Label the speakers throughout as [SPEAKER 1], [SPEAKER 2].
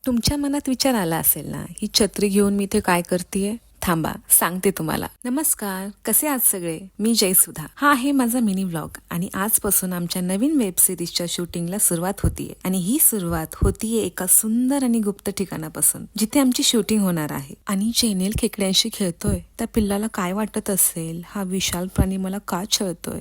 [SPEAKER 1] तुमच्या मनात विचार आला असेल ना, ही छत्री घेऊन मी इथे काय करतेय? थांबा, सांगते तुम्हाला. नमस्कार, कसे आहात सगळे? मी जयसुधा. हा आहे माझा मिनी व्लॉग आणि आजपासून आमच्या नवीन वेब सिरीजच्या शूटिंगला सुरुवात होतीये. आणि ही सुरुवात होतीये एका सुंदर आणि गुप्त ठिकाणापासून, जिथे आमची शूटिंग होणार आहे. आणि जेनेल खेकड्यांशी खेळतोय, त्या पिल्लाला काय वाटत असेल? हा विशाल प्राणी मला का छळतोय?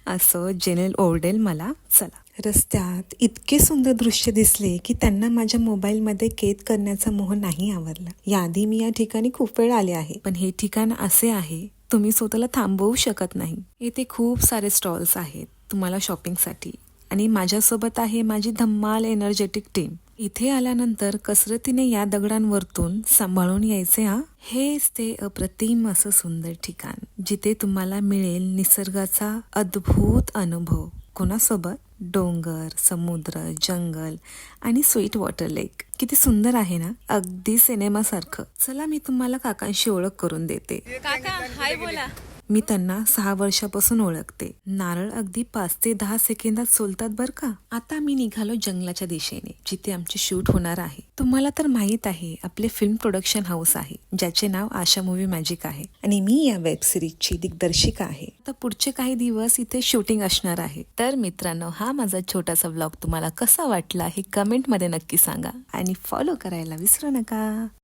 [SPEAKER 1] असं जेनेल ओरडेल मला. चला, रस्त्यात इतके सुंदर दृश्य दिसले की त्यांना माझ्या मोबाईलमध्ये कैद करण्याचा मोह नाही आवरला. याआधी मी या ठिकाणी खूप वेळ आले आहे, पण हे ठिकाण असे आहे तुम्ही स्वतःला थांबवू शकत नाही. येथे खूप सारे स्टॉल्स आहेत तुम्हाला शॉपिंगसाठी आणि माझ्यासोबत आहे माझी धम्माल एनर्जेटिक टीम. इथे आल्यानंतर कसरतीने या दगडांवरतून सांभाळून यायचे. हेच ते अप्रतिम असं सुंदर ठिकाण जिथे तुम्हाला मिळेल निसर्गाचा अद्भुत अनुभव. कोणासोबत? डोंगर, समुद्र, जंगल आणि स्वीट वॉटर लेक. किती सुंदर आहे ना, अगदी सिनेमा सारखं. चला मी तुम्हाला काकांशी ओळख करून देते.
[SPEAKER 2] काका हाय बोला.
[SPEAKER 1] मी त्यांना 6 वर्षापासून ओळखते. नारळ अगदी 5 ते 10 सेकंदात सोलतात बर का. आता मी निघालो जंगलाच्या दिशेने, जिथे आमचे शूट होणार आहे. तुम्हाला तर माहित आहे आपले फिल्म प्रोडक्शन हाऊस आहे, ज्याचे नाव आशा मूवी मॅजिक आहे आणि मी या वेब सिरीजची दिग्दर्शिका आहे. आता पुढचे काही दिवस इथे शूटिंग असणार आहे. तर मित्रांनो, हा माझा छोटासा व्लॉग तुम्हाला कसा वाटला हे कमेंट मध्ये नक्की सांगा आणि फॉलो करायला विसरू नका.